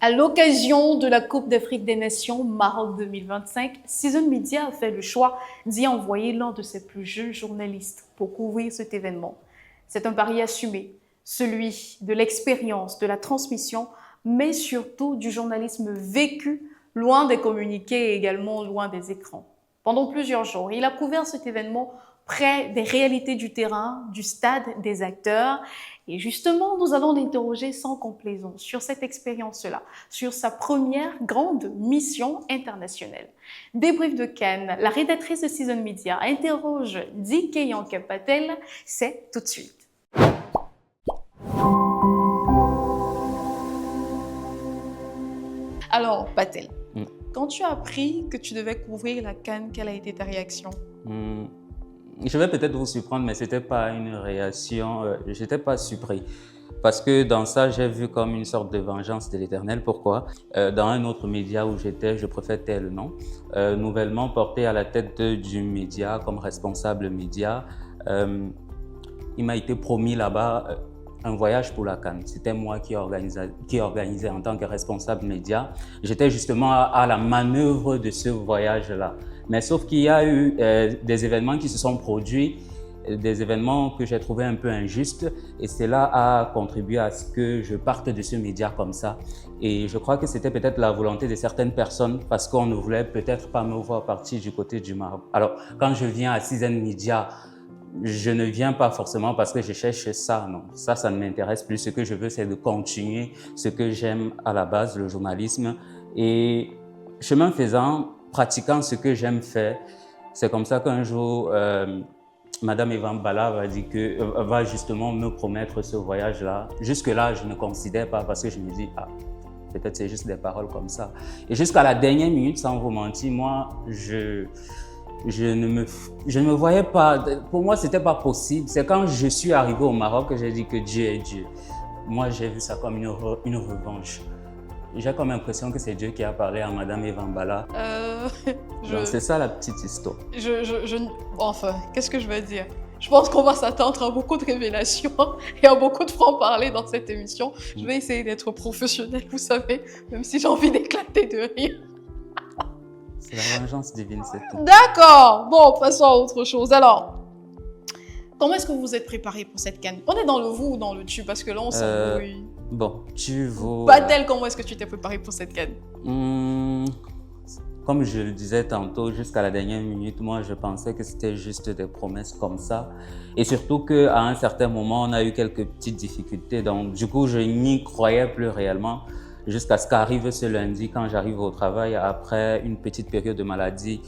À l'occasion de la Coupe d'Afrique des Nations Maroc 2025, Season Media a fait le choix d'y envoyer l'un de ses plus jeunes journalistes pour couvrir cet événement. C'est un pari assumé, celui de l'expérience, de la transmission, mais surtout du journalisme vécu, loin des communiqués et également loin des écrans. Pendant plusieurs jours, il a couvert cet événement près des réalités du terrain, du stade, des acteurs. Et justement, nous allons l'interroger sans complaisance sur cette expérience-là, sur sa première grande mission internationale. Débrief de Cannes, la rédactrice de Season Media interroge Dikeyanka Patel, c'est tout de suite. Alors, Patel, quand tu as appris que tu devais couvrir la Cannes, quelle a été ta réaction? Je vais peut-être vous surprendre, mais ce n'était pas une réaction, je n'étais pas surpris. Parce que dans ça, j'ai vu comme une sorte de vengeance de l'Éternel. Pourquoi? Dans un autre média où j'étais, je préfère taire le nom, nouvellement porté à la tête du média comme responsable média, il m'a été promis là-bas un voyage pour la Cannes. C'était moi qui organisais en tant que responsable média. J'étais justement à la manœuvre de ce voyage-là. Mais sauf qu'il y a eu des événements qui se sont produits, des événements que j'ai trouvé un peu injustes, et cela a contribué à ce que je parte de ce média comme ça. Et je crois que c'était peut-être la volonté de certaines personnes parce qu'on ne voulait peut-être pas me voir partir du côté du Maroc. Alors, quand je viens à Season Media, je ne viens pas forcément parce que je cherche ça, non. Ça ne m'intéresse plus. Ce que je veux, c'est de continuer ce que j'aime à la base, le journalisme. Et chemin faisant, pratiquant ce que j'aime faire, c'est comme ça qu'un jour, Madame Evan Bala va justement me promettre ce voyage-là. Jusque-là, je ne considère pas parce que je me dis, peut-être c'est juste des paroles comme ça. Et jusqu'à la dernière minute, sans vous mentir, moi, je ne me voyais pas. Pour moi, c'était pas possible. C'est quand je suis arrivé au Maroc que j'ai dit que Dieu est Dieu. Moi, j'ai vu ça comme une revanche. J'ai comme l'impression que c'est Dieu qui a parlé à Madame Evan Bala. C'est ça la petite histoire. Enfin, qu'est-ce que je veux dire? Je pense qu'on va s'attendre à beaucoup de révélations et à beaucoup de francs-parler dans cette émission. Je vais essayer d'être professionnelle, vous savez, même si j'ai envie d'éclater de rire. C'est la vengeance divine, c'est tout. D'accord. Bon, passons à autre chose. Alors, comment est-ce que vous vous êtes préparé pour cette Cannes? On est dans le vous ou dans le tu? Parce que là, on s'embrouille. Bon, tu vas... Patel, comment est-ce que tu t'es préparé pour cette Cannes? Comme je le disais tantôt, jusqu'à la dernière minute, moi, je pensais que c'était juste des promesses comme ça. Et surtout qu'à un certain moment, on a eu quelques petites difficultés. Donc, du coup, je n'y croyais plus réellement. Jusqu'à ce qu'arrive ce lundi, quand j'arrive au travail, après une petite période de maladie,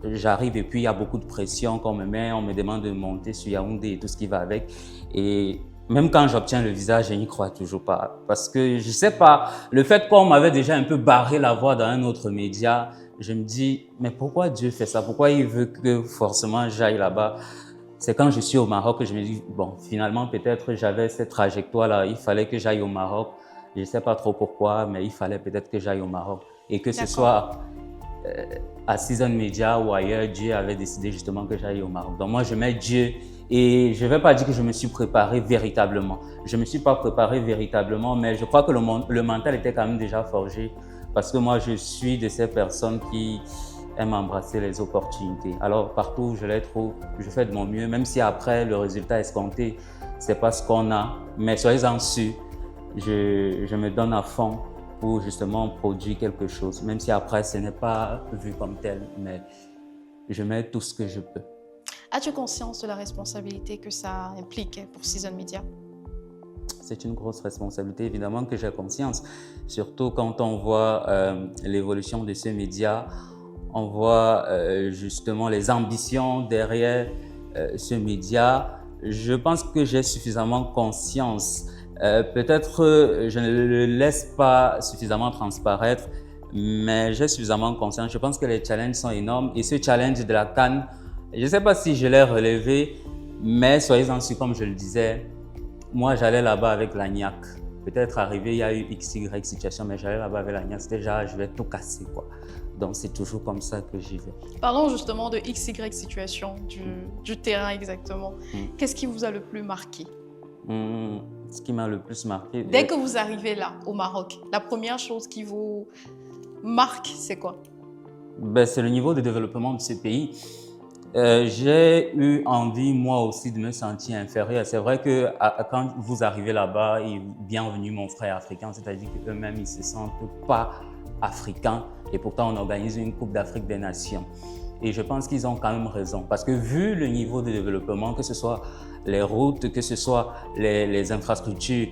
j'arrive et puis il y a beaucoup de pression qu'on me met, on me demande de monter sur Yaoundé et tout ce qui va avec. Et même quand j'obtiens le visa, je n'y crois toujours pas. Parce que je sais pas, le fait qu'on m'avait déjà un peu barré la voie dans un autre média, je me dis, mais pourquoi Dieu fait ça? Pourquoi il veut que forcément j'aille là-bas? C'est quand je suis au Maroc que je me dis, bon, finalement, peut-être j'avais cette trajectoire-là, il fallait que j'aille au Maroc. Je ne sais pas trop pourquoi, mais il fallait peut-être que j'aille au Maroc. Et que ce soit à Season Media ou ailleurs, Dieu avait décidé justement que j'aille au Maroc. Donc moi, je mets Dieu et je ne vais pas dire que je me suis préparé véritablement. Je ne me suis pas préparé véritablement, mais je crois que le mental était quand même déjà forgé parce que moi, je suis de ces personnes qui aiment embrasser les opportunités. Alors, partout où je les trouve, je fais de mon mieux, même si après, le résultat escompté, ce n'est pas ce qu'on a. Mais soyez-en sûrs, je me donne à fond pour justement produire quelque chose, même si après ce n'est pas vu comme tel, mais je mets tout ce que je peux. As-tu conscience de la responsabilité que ça implique pour Season Media? C'est une grosse responsabilité, évidemment que j'ai conscience, surtout quand on voit l'évolution de ce média, on voit justement les ambitions derrière ce média. Je pense que j'ai suffisamment conscience. Peut-être je ne le laisse pas suffisamment transparaître, mais j'ai suffisamment conscience. Je pense que les challenges sont énormes et ce challenge de la Cannes, je ne sais pas si je l'ai relevé, mais soyez-en sûrs, comme je le disais, moi j'allais là-bas avec la niaque. Peut-être arrivé, il y a eu XY situation, mais j'allais là-bas avec la niaque, c'était genre je vais tout casser quoi. Donc c'est toujours comme ça que j'y vais. Parlons justement de XY situation, du terrain exactement. Qu'est-ce qui vous a le plus marqué? Ce qui m'a le plus marqué. Dès que vous arrivez là, au Maroc, la première chose qui vous marque, c'est quoi? Ben, c'est le niveau de développement de ce pays. J'ai eu envie, moi aussi, de me sentir inférieur. C'est vrai que quand vous arrivez là-bas, et bienvenue mon frère africain, c'est-à-dire qu'eux-mêmes, ils ne se sentent pas africains. Et pourtant, on organise une Coupe d'Afrique des Nations. Et je pense qu'ils ont quand même raison. Parce que vu le niveau de développement, que ce soit les routes, que ce soit les infrastructures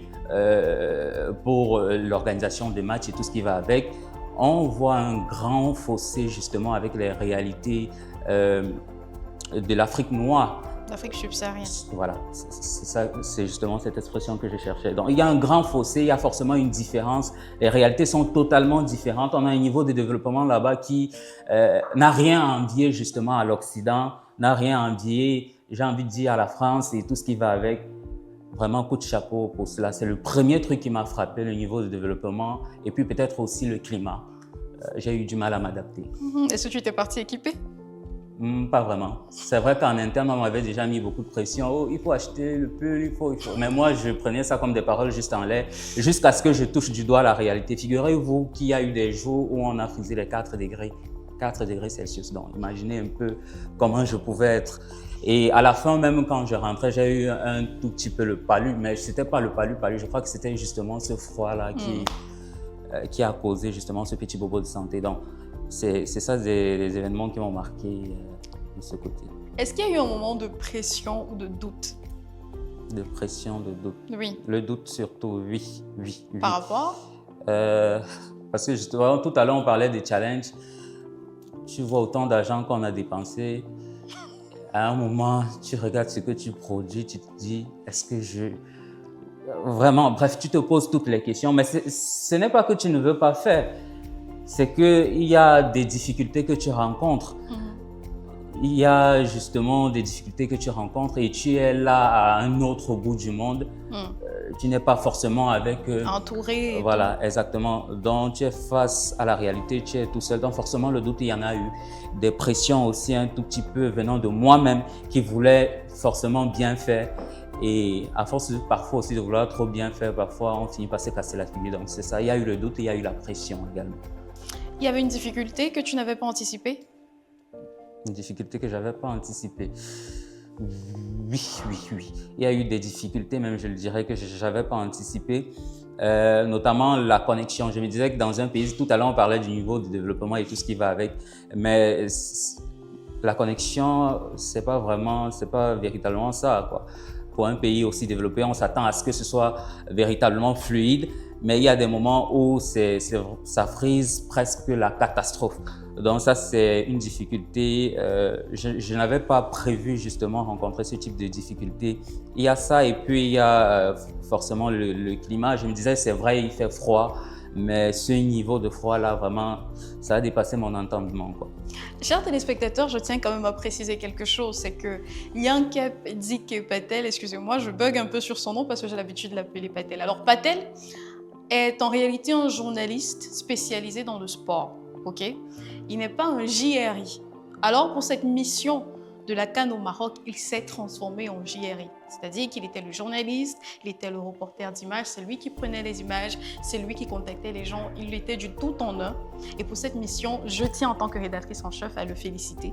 pour l'organisation des matchs et tout ce qui va avec, on voit un grand fossé justement avec les réalités de l'Afrique noire. L'Afrique subsaharienne. Voilà, c'est justement cette expression que je cherchais. Donc, il y a un grand fossé, il y a forcément une différence. Les réalités sont totalement différentes. On a un niveau de développement là-bas qui n'a rien à envier justement à l'Occident, n'a rien à envier, j'ai envie de dire, à la France et tout ce qui va avec. Vraiment, coup de chapeau pour cela. C'est le premier truc qui m'a frappé, le niveau de développement et puis peut-être aussi le climat. J'ai eu du mal à m'adapter. Est-ce que tu étais parti équipé? Pas vraiment. C'est vrai qu'en interne, on m'avait déjà mis beaucoup de pression. Oh, il faut acheter le pull, il faut. Mais moi, je prenais ça comme des paroles juste en l'air, jusqu'à ce que je touche du doigt la réalité. Figurez-vous qu'il y a eu des jours où on a frisé les 4 degrés. 4 degrés Celsius. Donc, imaginez un peu comment je pouvais être. Et à la fin, même quand je rentrais, j'ai eu un tout petit peu le palu, mais ce n'était pas le palu. Je crois que c'était justement ce froid-là qui a causé justement ce petit bobo de santé. Donc, c'est ça des événements qui m'ont marqué de ce côté. Est-ce qu'il y a eu un moment de pression ou de doute? De pression, de doute. Oui. Le doute surtout, oui. Par rapport? Parce que justement, tout à l'heure, on parlait des challenges. Tu vois autant d'argent qu'on a dépensé. À un moment, tu regardes ce que tu produis, tu te dis, est-ce que je... Vraiment, bref, tu te poses toutes les questions. Mais ce n'est pas que tu ne veux pas faire. C'est qu'il y a des difficultés que tu rencontres. Il y a justement des difficultés que tu rencontres et tu es là à un autre bout du monde. Tu n'es pas forcément avec... entouré. Voilà, exactement. Donc, tu es face à la réalité, tu es tout seul. Donc, forcément, le doute, il y en a eu. Des pressions aussi un tout petit peu venant de moi-même qui voulais forcément bien faire. Et à force parfois aussi de vouloir trop bien faire, parfois, on finit par se casser la figure. Donc, c'est ça. Il y a eu le doute et il y a eu la pression également. Il y avait une difficulté que tu n'avais pas anticipée? Une difficulté que je n'avais pas anticipée. Oui. Il y a eu des difficultés, même je le dirais, que je n'avais pas anticipées, notamment la connexion. Je me disais que dans un pays, tout à l'heure on parlait du niveau de développement et tout ce qui va avec, mais la connexion, c'est pas véritablement ça, quoi. Pour un pays aussi développé, on s'attend à ce que ce soit véritablement fluide, mais il y a des moments où ça frise presque la catastrophe. Donc ça, c'est une difficulté. Je n'avais pas prévu justement rencontrer ce type de difficulté. Il y a ça et puis il y a forcément le climat. Je me disais, c'est vrai, il fait froid, mais ce niveau de froid-là, vraiment, ça a dépassé mon entendement, quoi. Chers téléspectateurs, je tiens quand même à préciser quelque chose, c'est que Yankadik Patel, excusez-moi, je bug un peu sur son nom parce que j'ai l'habitude de l'appeler Patel. Alors Patel est en réalité un journaliste spécialisé dans le sport, ok? Il n'est pas un JRI. Alors pour cette mission de la CAN au Maroc, il s'est transformé en JRI. C'est-à-dire qu'il était le journaliste, il était le reporter d'images, c'est lui qui prenait les images, c'est lui qui contactait les gens, il était du tout en un. Et pour cette mission, je tiens en tant que rédactrice en chef à le féliciter.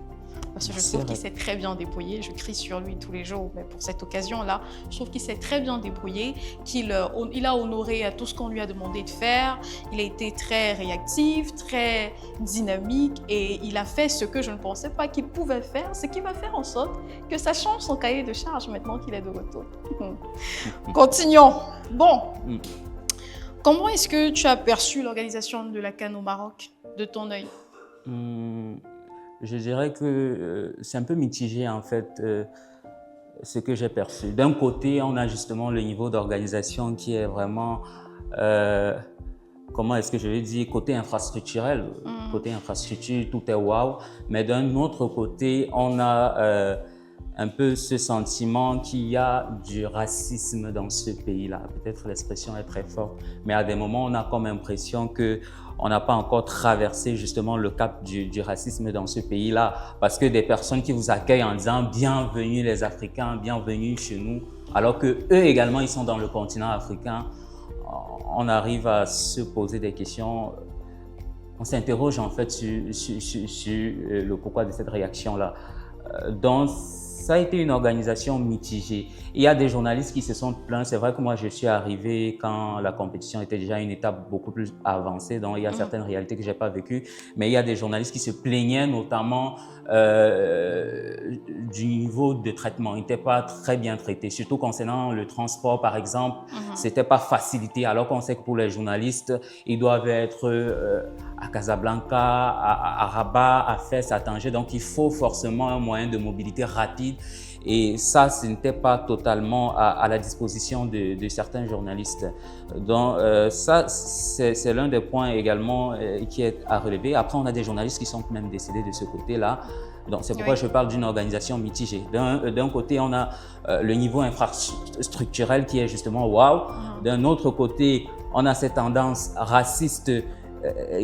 Parce que je trouve qu'il s'est très bien débrouillé. Je crie sur lui tous les jours, mais pour cette occasion-là, je trouve qu'il s'est très bien débrouillé, qu'il a honoré à tout ce qu'on lui a demandé de faire. Il a été très réactif, très dynamique et il a fait ce que je ne pensais pas qu'il pouvait faire, ce qui va faire en sorte que ça change son cahier de charge maintenant qu'il est de retour. Continuons. Bon, comment est-ce que tu as perçu l'organisation de la CAN au Maroc de ton œil? Je dirais que c'est un peu mitigé en fait ce que j'ai perçu. D'un côté, on a justement le niveau d'organisation qui est vraiment, comment est-ce que je vais dire, côté infrastructurel. Côté infrastructure, tout est waouh. Mais d'un autre côté, on a un peu ce sentiment qu'il y a du racisme dans ce pays-là. Peut-être l'expression est très forte, mais à des moments, on a comme impression que on n'a pas encore traversé justement le cap du racisme dans ce pays-là, parce que des personnes qui vous accueillent en disant « bienvenue les Africains, bienvenue chez nous », alors que eux également, ils sont dans le continent africain, on arrive à se poser des questions. On s'interroge en fait sur le pourquoi de cette réaction-là. Donc, ça a été une organisation mitigée. Il y a des journalistes qui se sont plaints. C'est vrai que moi, je suis arrivé quand la compétition était déjà une étape beaucoup plus avancée. Donc, il y a certaines réalités que je n'ai pas vécues. Mais il y a des journalistes qui se plaignaient notamment du niveau de traitement. Ils n'étaient pas très bien traités. Surtout concernant le transport, par exemple, c'était pas facilité. Alors qu'on sait que pour les journalistes, ils doivent être à Casablanca, à Rabat, à Fès, à Tanger. Donc, il faut forcément un moyen de mobilité rapide. Et ça, ce n'était pas totalement à la disposition de certains journalistes. Donc, ça, c'est l'un des points également qui est à relever. Après, on a des journalistes qui sont même décédés de ce côté-là. Donc, c'est pourquoi je parle d'une organisation mitigée. D'un côté, on a le niveau infrastructurel qui est justement waouh. D'un autre côté, on a cette tendance raciste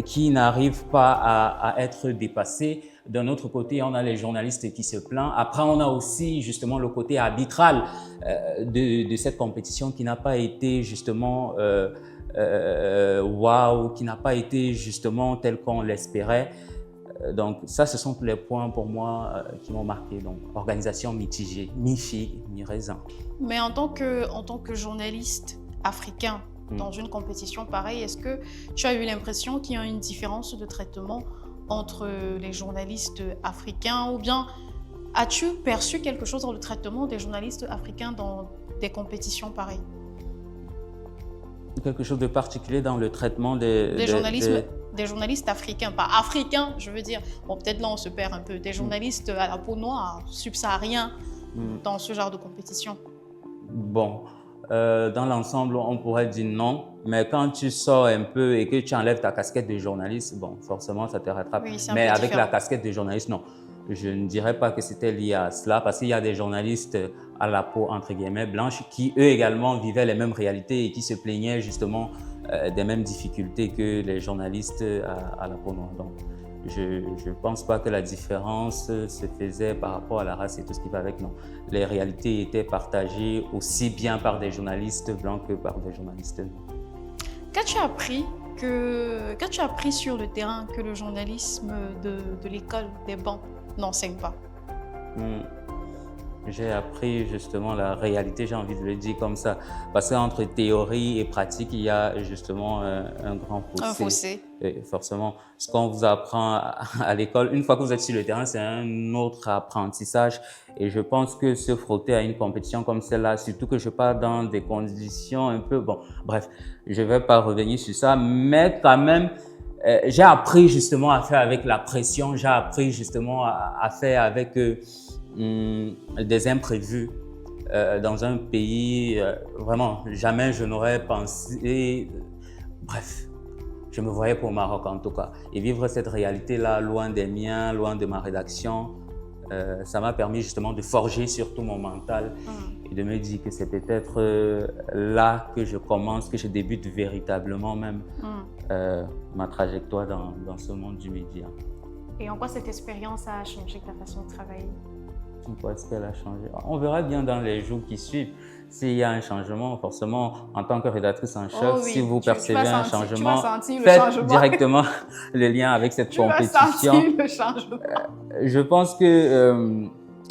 qui n'arrive pas à être dépassée. D'un autre côté, on a les journalistes qui se plaignent. Après, on a aussi justement le côté arbitral de cette compétition qui n'a pas été justement waouh, qui n'a pas été justement tel qu'on l'espérait. Donc ça, ce sont tous les points pour moi qui m'ont marqué. Donc organisation mitigée, mi-figue, mi-raisin. Mais en tant que journaliste africain dans une compétition pareille, est-ce que tu as eu l'impression qu'il y a une différence de traitement entre les journalistes africains, ou bien as-tu perçu quelque chose dans le traitement des journalistes africains dans des compétitions pareilles? Quelque chose de particulier dans le traitement des journalistes africains, pas africains, je veux dire. Bon, peut-être là on se perd un peu. Des journalistes à la peau noire, subsahariens, dans ce genre de compétition. Bon, dans l'ensemble, on pourrait dire non. Mais quand tu sors un peu et que tu enlèves ta casquette de journaliste, bon, forcément, ça te rattrape. Oui, mais avec différent. la casquette de journaliste, non. Je ne dirais pas que c'était lié à cela, parce qu'il y a des journalistes à la peau, entre guillemets, blanche, qui eux également vivaient les mêmes réalités et qui se plaignaient justement des mêmes difficultés que les journalistes à la peau noire. Donc, je ne pense pas que la différence se faisait par rapport à la race et tout ce qui va avec, non. Les réalités étaient partagées aussi bien par des journalistes blancs que par des journalistes noirs. Qu'as-tu appris sur le terrain que le journalisme de l'école, des bancs, n'enseigne pas? J'ai appris justement la réalité, j'ai envie de le dire comme ça. Parce qu'entre théorie et pratique, il y a justement un grand fossé. Un fossé. Et forcément, ce qu'on vous apprend à l'école, une fois que vous êtes sur le terrain, c'est un autre apprentissage. Et je pense que se frotter à une compétition comme celle-là, surtout que je pars dans des conditions un peu... Bon, bref, je ne vais pas revenir sur ça, mais quand même, j'ai appris justement à faire avec la pression, j'ai appris justement à faire avec... des imprévus dans un pays, vraiment, jamais je n'aurais pensé, bref, je me voyais pour le Maroc en tout cas. Et vivre cette réalité-là, loin des miens, loin de ma rédaction, ça m'a permis justement de forger surtout mon mental et de me dire que c'est peut-être là que je commence, que je débute véritablement même ma trajectoire dans ce monde du média. Et en quoi cette expérience a changé ta façon de travailler? Est-ce qu'elle a changé? On verra bien dans les jours qui suivent. S'il y a un changement, forcément, en tant que rédactrice en chef, si vous percevez un changement, faites directement le lien avec cette compétition. Le changement. Je pense que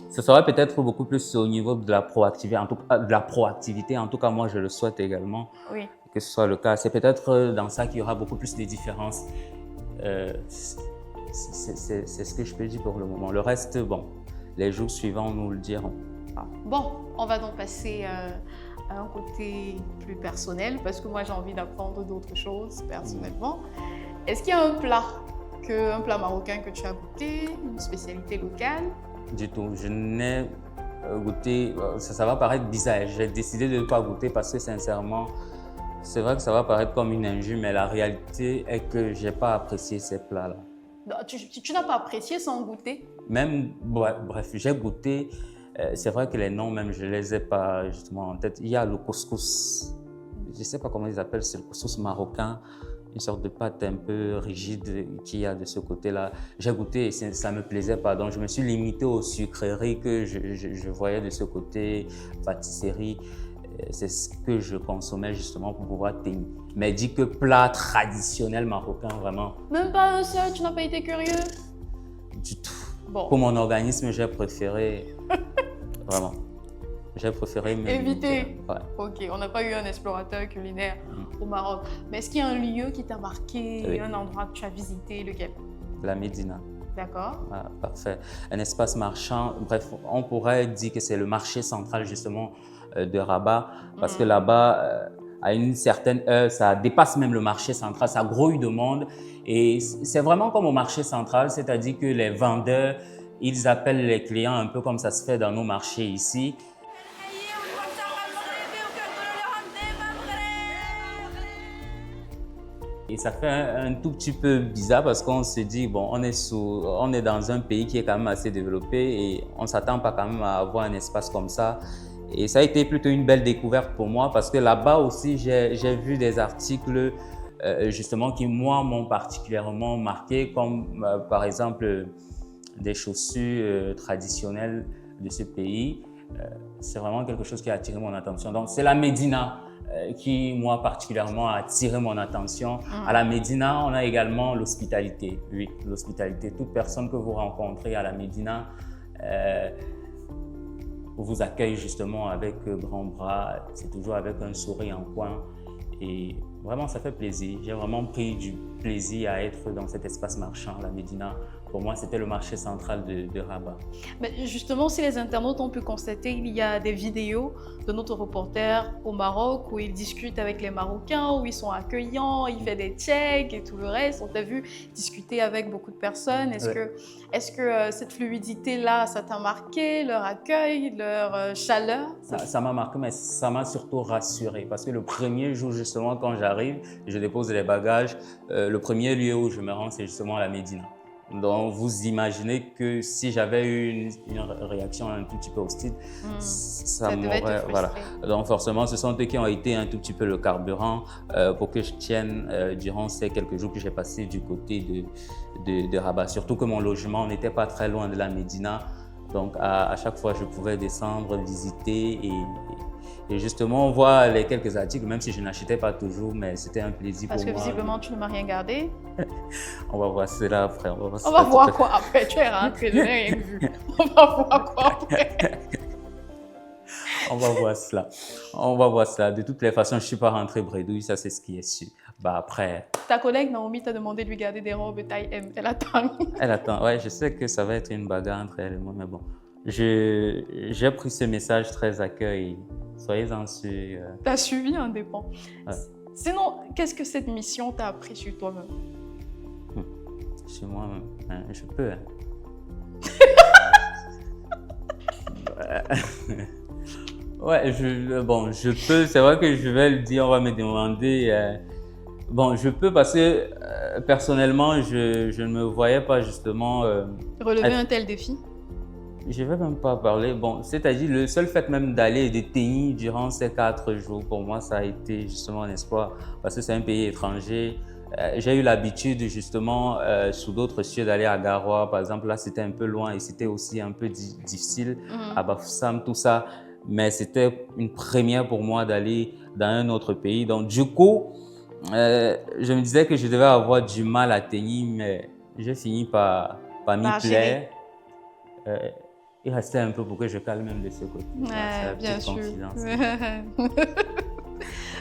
ce serait peut-être beaucoup plus au niveau de la proactivité, en tout cas, moi, je le souhaite également que ce soit le cas. C'est peut-être dans ça qu'il y aura beaucoup plus de différences. C'est ce que je peux dire pour le moment. Le reste, bon. Les jours suivants nous le diront. Bon, on va donc passer à un côté plus personnel, parce que moi j'ai envie d'apprendre d'autres choses personnellement. Est-ce qu'il y a un plat marocain que tu as goûté, une spécialité locale? Du tout, je n'ai goûté, ça va paraître bizarre, j'ai décidé de ne pas goûter parce que sincèrement, c'est vrai que ça va paraître comme une injure, mais la réalité est que je n'ai pas apprécié ces plats-là. Tu n'as pas apprécié sans goûter? Même, bref, j'ai goûté C'est vrai que les noms même, je ne les ai pas justement en tête. Il y a le couscous, je ne sais pas comment ils appellent, c'est le couscous marocain, une sorte de pâte un peu rigide qu'il y a de ce côté-là. J'ai goûté et ça ne me plaisait pas, donc je me suis limité aux sucreries que je voyais de ce côté, pâtisserie. C'est ce que je consommais justement pour pouvoir tenir. Mais dit que plat traditionnel marocain, vraiment. Même pas un seul, tu n'as pas été curieux? Du tout. Bon. Pour mon organisme, j'ai préféré, vraiment, j'ai préféré éviter. Ouais. Ok, on n'a pas eu un explorateur culinaire au Maroc. Mais est-ce qu'il y a un lieu qui t'a marqué, oui. Un endroit que tu as visité, lequel? La Médina. D'accord. Ah, parfait. Un espace marchand, bref, on pourrait dire que c'est le marché central justement de Rabat, parce que là-bas, à une certaine heure, ça dépasse même le marché central, ça grouille de monde. Et c'est vraiment comme au marché central, c'est-à-dire que les vendeurs, ils appellent les clients un peu comme ça se fait dans nos marchés ici. Et ça fait un tout petit peu bizarre parce qu'on se dit, bon, on est dans un pays qui est quand même assez développé et on ne s'attend pas quand même à avoir un espace comme ça. Et ça a été plutôt une belle découverte pour moi parce que là-bas aussi, j'ai vu des articles justement qui, moi, m'ont particulièrement marqué, comme par exemple des chaussures traditionnelles de ce pays. C'est vraiment quelque chose qui a attiré mon attention. Donc, c'est la Médina qui, moi, particulièrement, a attiré mon attention. À la Médina, on a également l'hospitalité. Oui, l'hospitalité. Toute personne que vous rencontrez à la Médina vous accueille justement avec grands bras. C'est toujours avec un sourire en coin. Et vraiment, ça fait plaisir. J'ai vraiment pris du plaisir à être dans cet espace marchand, la Médina. Pour moi, c'était le marché central de Rabat. Mais justement, si les internautes ont pu constater, il y a des vidéos de notre reporter au Maroc où il discute avec les Marocains, où ils sont accueillants, il fait des checks et tout le reste. On t'a vu discuter avec beaucoup de personnes. Est-ce que cette fluidité-là, ça t'a marqué, leur accueil, leur chaleur? Ça m'a marqué, mais ça m'a surtout rassuré parce que le premier jour, justement, quand j'arrive, je dépose les bagages, le premier lieu où je me rends, c'est justement la Médina. Donc, vous imaginez que si j'avais eu une réaction un tout petit peu hostile, ça m'aurait... Voilà. Donc, forcément, ce sont eux qui ont été un tout petit peu le carburant pour que je tienne durant ces quelques jours que j'ai passés du côté de Rabat. Surtout que mon logement n'était pas très loin de la Médina. Donc, à chaque fois, je pouvais descendre, visiter et justement, on voit les quelques articles, même si je n'achetais pas toujours, mais c'était un plaisir pour moi. Parce que visiblement, tu ne m'as rien gardé. On va voir cela après. On va voir quoi après. Tu es rentré, je n'ai rien vu. On va voir quoi après. On va voir cela. On va voir cela. De toutes les façons, je ne suis pas rentré bredouille, ça c'est ce qui est sûr. Bah après... Ta collègue Naomi t'a demandé de lui garder des robes taille M. Elle attend. Elle attend. Ouais, je sais que ça va être une bagarre entre elle et moi, mais bon. J'ai pris ce message très à cœur et soyez-en sûrs. T'as suivi un dépend. Ouais. Sinon, qu'est-ce que cette mission t'a appris sur toi-même? Sur moi-même, hein, je peux. Ouais, je peux. C'est vrai que je vais le dire, on va me demander. Bon, je peux parce que personnellement, je ne me voyais pas justement... relever un tel défi? Je ne vais même pas parler. Bon, c'est-à-dire le seul fait même d'aller et de tenir durant ces 4 jours, pour moi, ça a été justement un espoir parce que c'est un pays étranger. J'ai eu l'habitude justement sous d'autres cieux d'aller à Garoua, par exemple. Là, c'était un peu loin et c'était aussi un peu difficile à Bafoussam, tout ça. Mais c'était une première pour moi d'aller dans un autre pays. Donc, du coup, je me disais que je devais avoir du mal à tenir, mais j'ai fini par m'y plaire. Il restait un peu pour que je calme même de ce côté. Bien sûr.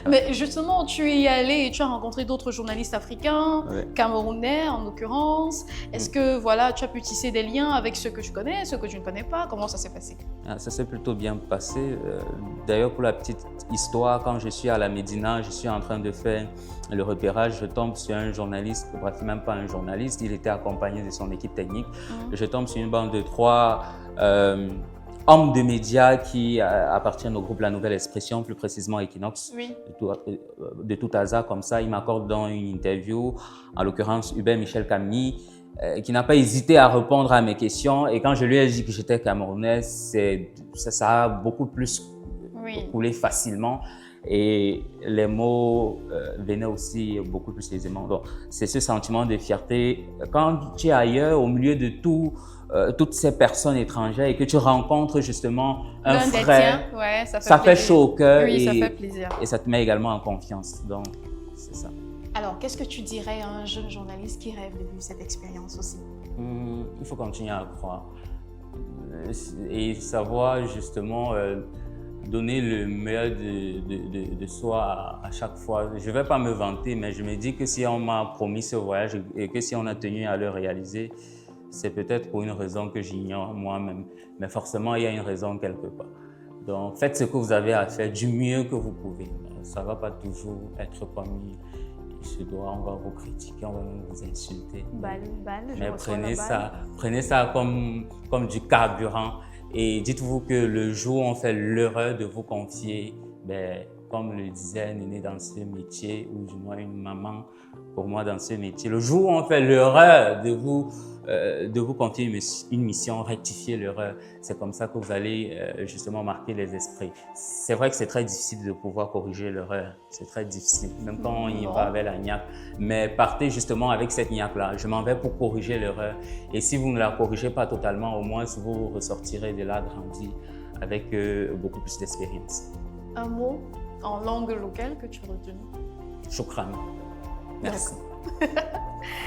Mais justement, tu y es allé et tu as rencontré d'autres journalistes africains, camerounais en l'occurrence. Est-ce que voilà, tu as pu tisser des liens avec ceux que tu connais, ceux que tu ne connais pas? Comment ça s'est passé? Ça s'est plutôt bien passé. D'ailleurs, pour la petite histoire, quand je suis à la Médina, je suis en train de faire le repérage, je tombe sur un journaliste, bref, même pas un journaliste, il était accompagné de son équipe technique. Je tombe sur une bande de 3 hommes de médias qui appartiennent au groupe La Nouvelle Expression, plus précisément Equinox. De tout hasard, comme ça, ils m'accordent dans une interview, en l'occurrence Hubert Michel Camille, qui n'a pas hésité à répondre à mes questions. Et quand je lui ai dit que j'étais camerounais, ça a beaucoup plus coulé facilement. Et les mots venaient aussi beaucoup plus aisément. Donc, c'est ce sentiment de fierté. Quand tu es ailleurs, au milieu de toutes ces personnes étrangères et que tu rencontres justement un frère, ouais, ça fait chaud au cœur ça fait plaisir. Et ça te met également en confiance. Donc, c'est ça. Alors, qu'est-ce que tu dirais à un jeune journaliste qui rêve de vivre cette expérience aussi? Il faut continuer à croire et savoir justement donner le meilleur de soi à chaque fois. Je ne vais pas me vanter, mais je me dis que si on m'a promis ce voyage et que si on a tenu à le réaliser, c'est peut-être pour une raison que j'ignore moi-même. Mais forcément, il y a une raison quelque part. Donc, faites ce que vous avez à faire du mieux que vous pouvez. Ça ne va pas toujours être comme il se doit. On va vous critiquer, on va même vous insulter. Mais prenez ça comme du carburant. Et dites-vous que le jour où on fait l'erreur de vous confier, comme le disait Néné dans ce métier, ou du moins une maman pour moi dans ce métier, le jour où on fait l'erreur de vous confier une mission, rectifier l'erreur, c'est comme ça que vous allez justement marquer les esprits. C'est vrai que c'est très difficile de pouvoir corriger l'erreur, c'est très difficile, même quand on y va avec la niaque. Mais partez justement avec cette niaque-là, je m'en vais pour corriger l'erreur. Et si vous ne la corrigez pas totalement, au moins vous ressortirez de là grandi avec beaucoup plus d'expérience. Un mot en langue locale que tu retiens? Shukran. Merci.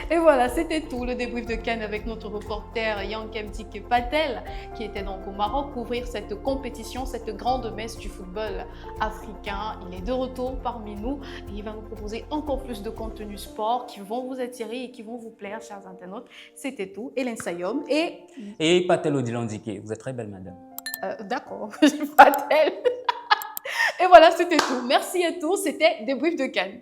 Et voilà, c'était tout le débrief de Cannes avec notre reporter Yankemtike Patel qui était donc au Maroc couvrir cette compétition, cette grande messe du football africain. Il est de retour parmi nous et il va nous proposer encore plus de contenus sport qui vont vous attirer et qui vont vous plaire, chers internautes. C'était tout. Hélène Sayom et Patel Odilon Dike. Vous êtes très belle, madame. D'accord, Patel. Et voilà, c'était tout. Merci à tous. C'était Débrief de Cannes.